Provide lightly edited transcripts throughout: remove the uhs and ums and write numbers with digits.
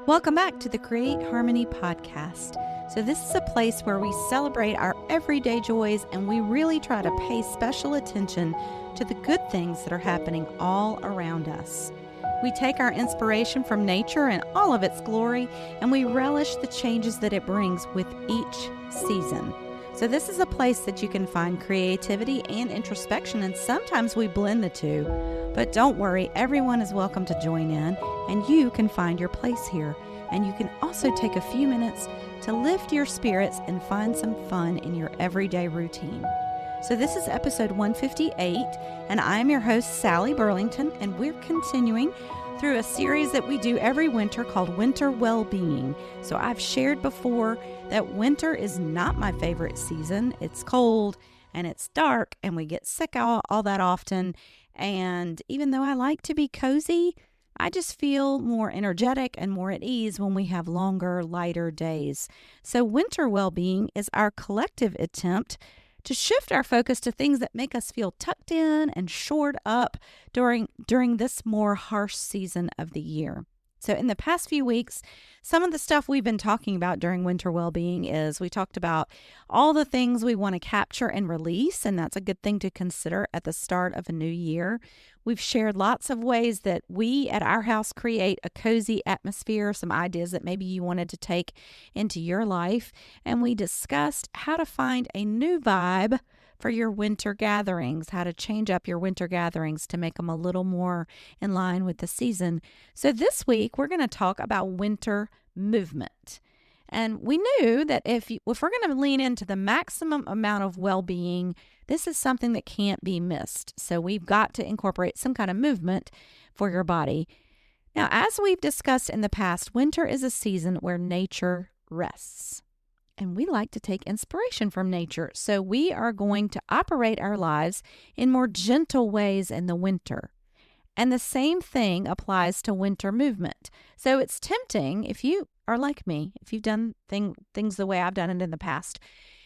Welcome back to the Create Harmony podcast. So this is a place where we celebrate our everyday joys and we really try to pay special attention to the good things that are happening all around us. We take our inspiration from nature and all of its glory, and we relish the changes that it brings with each season. So this is a place that you can find creativity and introspection, and sometimes we blend the two. But don't worry, everyone is welcome to join in, and you can find your place here. And you can also take a few minutes to lift your spirits and find some fun in your everyday routine. So this is episode 158, and I'm your host, Sally Burlington, and we're continuing through a series that we do every winter called Winter Well-Being. So I've shared before that winter is not my favorite season. It's cold and it's dark and we get sick all that often. And even though I like to be cozy, I just feel more energetic and more at ease when we have longer, lighter days. So Winter Well-Being is our collective attempt to shift our focus to things that make us feel tucked in and shored up during this more harsh season of the year. So in the past few weeks, some of the stuff we've been talking about during Winter Well-Being is we talked about all the things we want to capture and release, and that's a good thing to consider at the start of a new year. We've shared lots of ways that we at our house create a cozy atmosphere, some ideas that maybe you wanted to take into your life, and we discussed how to find a new vibe for your winter gatherings, how to change up your winter gatherings to make them a little more in line with the season. So this week, we're going to talk about winter movement. And we knew that if we're going to lean into the maximum amount of well-being, this is something that can't be missed. So we've got to incorporate some kind of movement for your body. Now, as we've discussed in the past, winter is a season where nature rests. And we like to take inspiration from nature. So we are going to operate our lives in more gentle ways in the winter. And the same thing applies to winter movement. So it's tempting, if you are like me, if you've done things the way I've done it in the past,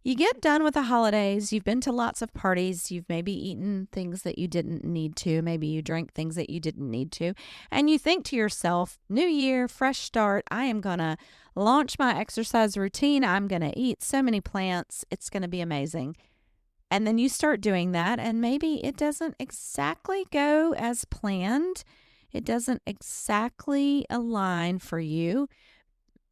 you get done with the holidays, you've been to lots of parties, you've maybe eaten things that you didn't need to, maybe you drank things that you didn't need to, and you think to yourself, new year, fresh start, I am going to launch my exercise routine, I'm going to eat so many plants, it's going to be amazing. And then you start doing that, and maybe it doesn't exactly go as planned. It doesn't exactly align for you.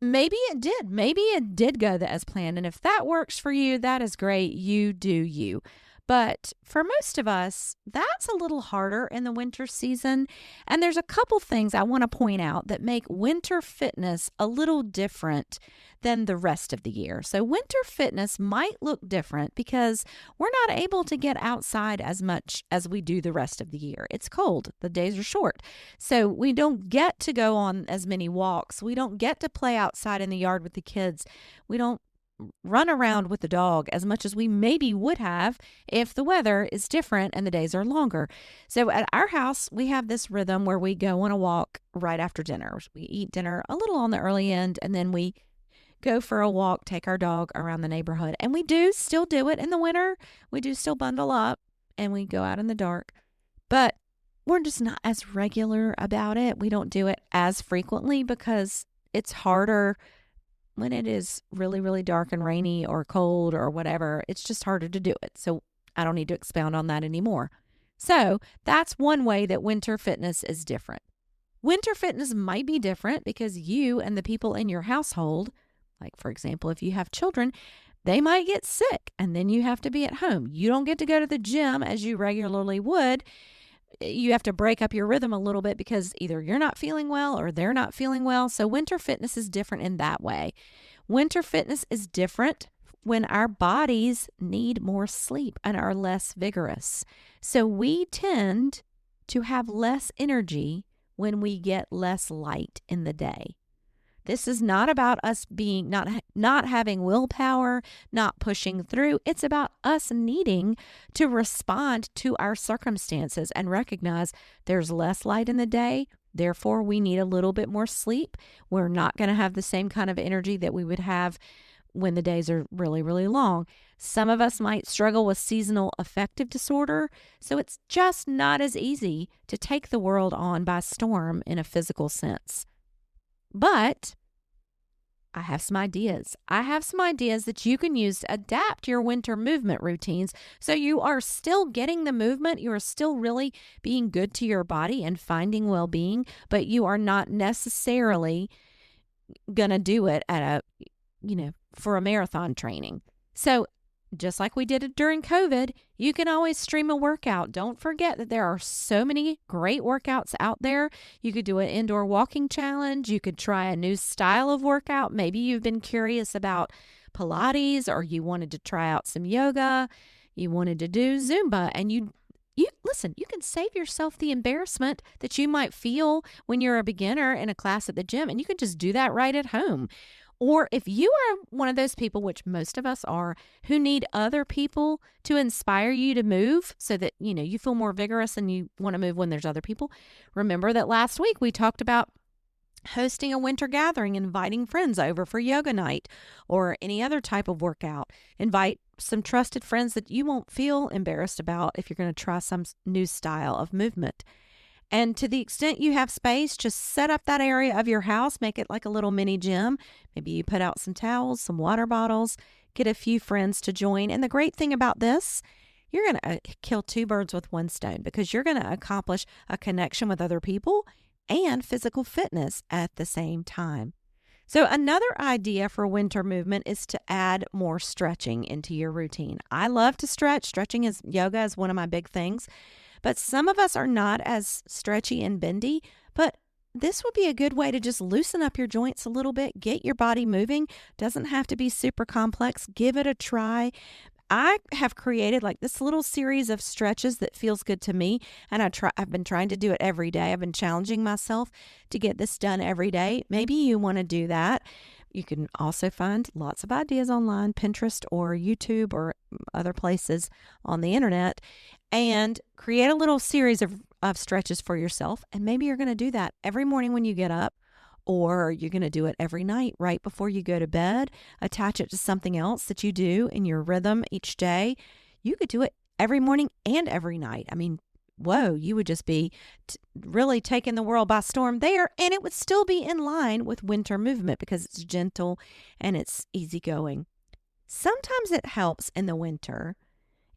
Maybe it did. Maybe it did go as planned. And if that works for you, that is great. You do you. But for most of us, that's a little harder in the winter season. And there's a couple things I want to point out that make winter fitness a little different than the rest of the year. So winter fitness might look different because we're not able to get outside as much as we do the rest of the year. It's cold. The days are short. So we don't get to go on as many walks. We don't get to play outside in the yard with the kids. We don't run around with the dog as much as we maybe would have if the weather is different and the days are longer. So at our house, we have this rhythm where we go on a walk right after dinner. We eat dinner a little on the early end, and then we go for a walk, take our dog around the neighborhood. And we do still do it in the winter. We do still bundle up and we go out in the dark, but we're just not as regular about it. We don't do it as frequently because it's harder when it is really, really dark and rainy or cold or whatever. It's just harder to do it. So I don't need to expound on that anymore. So that's one way that winter fitness is different. Winter fitness might be different because you and the people in your household, like for example, if you have children, they might get sick and then you have to be at home. You don't get to go to the gym as you regularly would. You have to break up your rhythm a little bit because either you're not feeling well or they're not feeling well. So winter fitness is different in that way. Winter fitness is different when our bodies need more sleep and are less vigorous. So we tend to have less energy when we get less light in the day. This is not about us being not having willpower, not pushing through. It's about us needing to respond to our circumstances and recognize there's less light in the day. Therefore, we need a little bit more sleep. We're not going to have the same kind of energy that we would have when the days are really, really long. Some of us might struggle with seasonal affective disorder, so it's just not as easy to take the world on by storm in a physical sense. But I have some ideas. I have some ideas that you can use to adapt your winter movement routines so you are still getting the movement. You are still really being good to your body and finding well-being, but you are not necessarily going to do it for a marathon training. So just like we did it during COVID, you can always stream a workout. Don't forget that there are so many great workouts out there. You could do an indoor walking challenge. You could try a new style of workout. Maybe you've been curious about Pilates, or you wanted to try out some yoga. You wanted to do Zumba, and you listen, you can save yourself the embarrassment that you might feel when you're a beginner in a class at the gym, and you can just do that right at home. Or if you are one of those people, which most of us are, who need other people to inspire you to move so that, you feel more vigorous and you want to move when there's other people. Remember that last week we talked about hosting a winter gathering, inviting friends over for yoga night or any other type of workout. Invite some trusted friends that you won't feel embarrassed about if you're going to try some new style of movement. And to the extent you have space, just set up that area of your house, make it like a little mini gym. Maybe you put out some towels, some water bottles, get a few friends to join. And the great thing about this, you're going to kill two birds with one stone, because you're going to accomplish a connection with other people and physical fitness at the same time. So another idea for winter movement is to add more stretching into your routine. I love to stretch. Yoga is one of my big things. But some of us are not as stretchy and bendy, but this would be a good way to just loosen up your joints a little bit, get your body moving. Doesn't have to be super complex. Give it a try. I have created like this little series of stretches that feels good to me, and I've been trying to do it every day. I've been challenging myself to get this done every day. Maybe you want to do that. You can also find lots of ideas online, Pinterest or YouTube or other places on the internet, and create a little series of stretches for yourself. And maybe you're going to do that every morning when you get up, or you're going to do it every night right before you go to bed. Attach it to something else that you do in your rhythm each day. You could do it every morning and every night. I mean, whoa, you would just be really taking the world by storm there, and it would still be in line with winter movement because it's gentle and it's easygoing. Sometimes it helps in the winter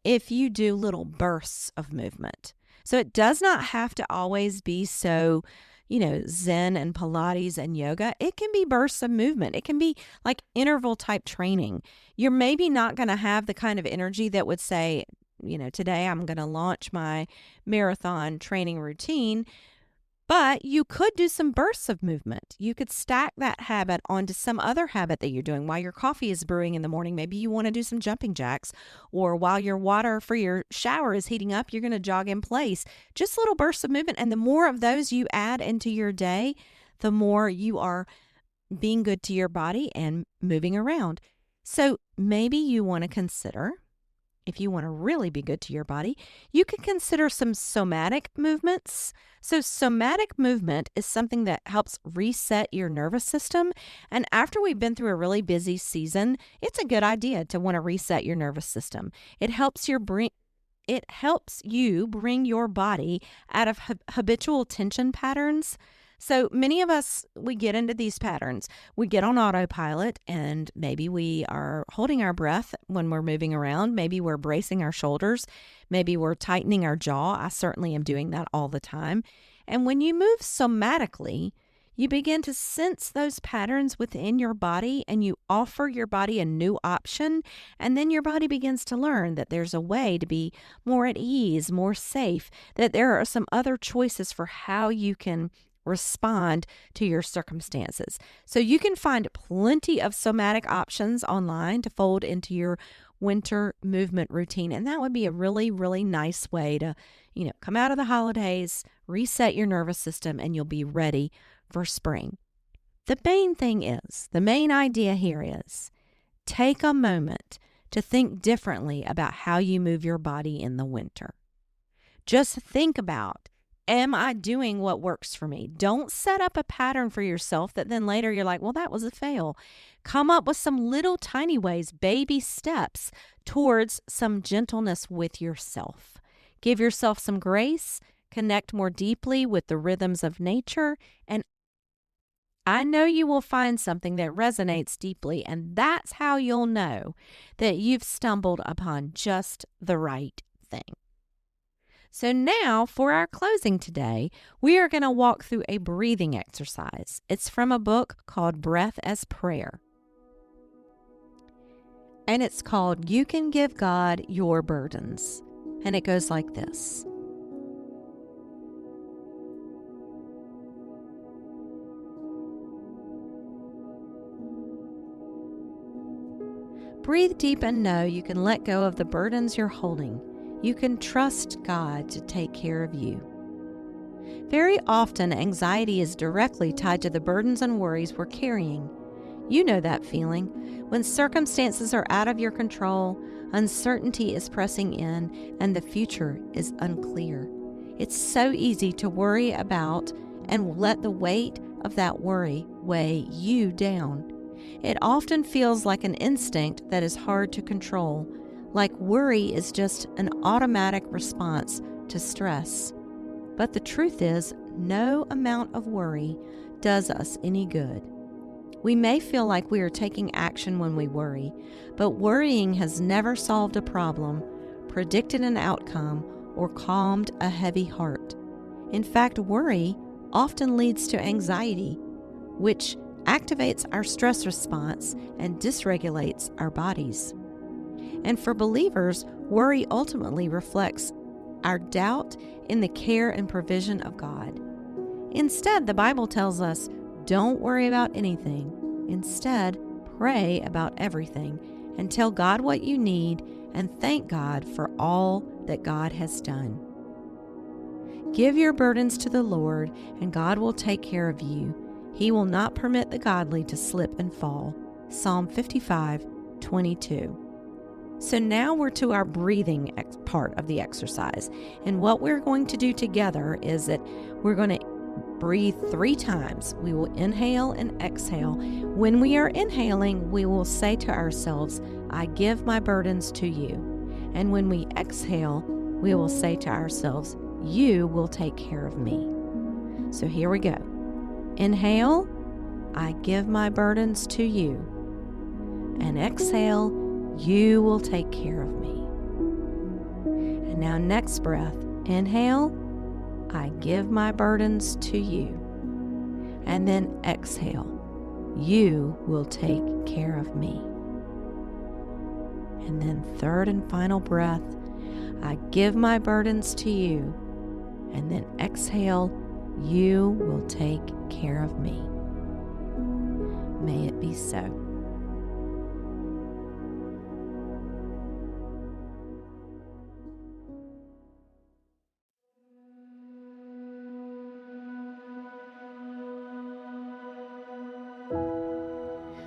if you do little bursts of movement. So it does not have to always be so, Zen and Pilates and yoga. It can be bursts of movement. It can be like interval type training. You're maybe not going to have the kind of energy that would say, today I'm going to launch my marathon training routine, but you could do some bursts of movement. You could stack that habit onto some other habit that you're doing while your coffee is brewing in the morning. Maybe you want to do some jumping jacks, or while your water for your shower is heating up, you're going to jog in place. Just little bursts of movement. And the more of those you add into your day, the more you are being good to your body and moving around. So maybe you want to consider, if you want to really be good to your body, you can consider some somatic movements. So somatic movement is something that helps reset your nervous system. And after we've been through a really busy season, it's a good idea to want to reset your nervous system. It helps you bring your body out of habitual tension patterns. So many of us, we get into these patterns. We get on autopilot, and maybe we are holding our breath when we're moving around. Maybe we're bracing our shoulders. Maybe we're tightening our jaw. I certainly am doing that all the time. And when you move somatically, you begin to sense those patterns within your body, and you offer your body a new option. And then your body begins to learn that there's a way to be more at ease, more safe, that there are some other choices for how you can respond to your circumstances. So you can find plenty of somatic options online to fold into your winter movement routine. And that would be a really, really nice way to, come out of the holidays, reset your nervous system, and you'll be ready for spring. The main idea here is take a moment to think differently about how you move your body in the winter. Just think about, am I doing what works for me? Don't set up a pattern for yourself that then later you're like, well, that was a fail. Come up with some little tiny ways, baby steps towards some gentleness with yourself. Give yourself some grace, connect more deeply with the rhythms of nature, and I know you will find something that resonates deeply, and that's how you'll know that you've stumbled upon just the right thing. So now for our closing today, we are going to walk through a breathing exercise. It's from a book called Breath as Prayer. And it's called You Can Give God Your Burdens. And it goes like this. Breathe deep and know you can let go of the burdens you're holding. You can trust God to take care of you. Very often, anxiety is directly tied to the burdens and worries we're carrying. You know that feeling. When circumstances are out of your control, uncertainty is pressing in, and the future is unclear. It's so easy to worry about and let the weight of that worry weigh you down. It often feels like an instinct that is hard to control, like worry is just an automatic response to stress. But the truth is, no amount of worry does us any good. We may feel like we are taking action when we worry, but worrying has never solved a problem, predicted an outcome, or calmed a heavy heart. In fact, worry often leads to anxiety, which activates our stress response and dysregulates our bodies. And for believers, worry ultimately reflects our doubt in the care and provision of God. Instead, the Bible tells us, don't worry about anything. Instead, pray about everything and tell God what you need and thank God for all that God has done. Give your burdens to the Lord and God will take care of you. He will not permit the godly to slip and fall. Psalm 55:22. So now we're to our breathing part of the exercise. And what we're going to do together is that we're going to breathe 3 times. We will inhale and exhale. When we are inhaling, we will say to ourselves, I give my burdens to you. And when we exhale, we will say to ourselves, you will take care of me. So here we go. Inhale, I give my burdens to you. And exhale, you will take care of me. And now next breath, inhale, I give my burdens to you. And then exhale, you will take care of me. And then third and final breath, I give my burdens to you. And then exhale, you will take care of me. May it be so.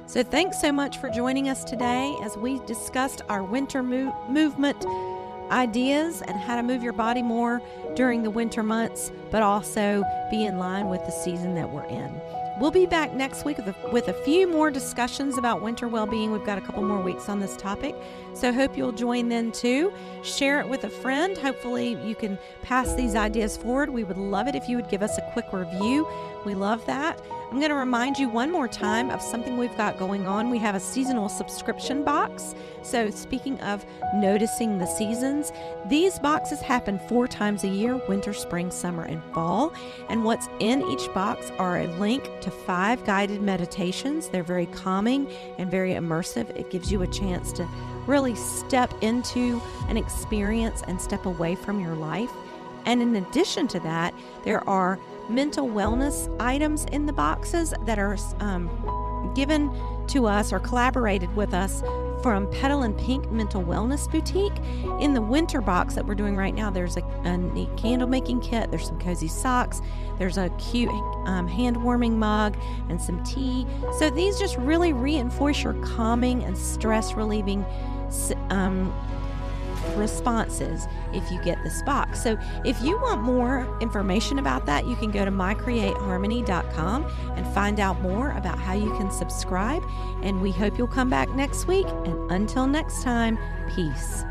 So thanks so much for joining us today as we discussed our winter movement ideas and how to move your body more during the winter months, but also be in line with the season that we're in. We'll be back next week with a few more discussions about winter well-being. We've got a couple more weeks on this topic, so hope you'll join then too. Share it with a friend. Hopefully you can pass these ideas forward. We would love it if you would give us a quick review. We love that. I'm going to remind you one more time of something we've got going on. We have a seasonal subscription box. So speaking of noticing the seasons, these boxes happen 4 times a year, winter, spring, summer, and fall. And what's in each box are a link to 5 guided meditations. They're very calming and very immersive. It gives you a chance to really step into an experience and step away from your life. And in addition to that, there are mental wellness items in the boxes that are given to us or collaborated with us from Petal and Pink Mental Wellness Boutique. In the winter box that we're doing right now, there's a neat candle making kit, there's some cozy socks, there's a cute hand warming mug and some tea. So these just really reinforce your calming and stress relieving responses if you get this box. So if you want more information about that, you can go to mycreateharmony.com and find out more about how you can subscribe. And we hope you'll come back next week. And until next time, peace.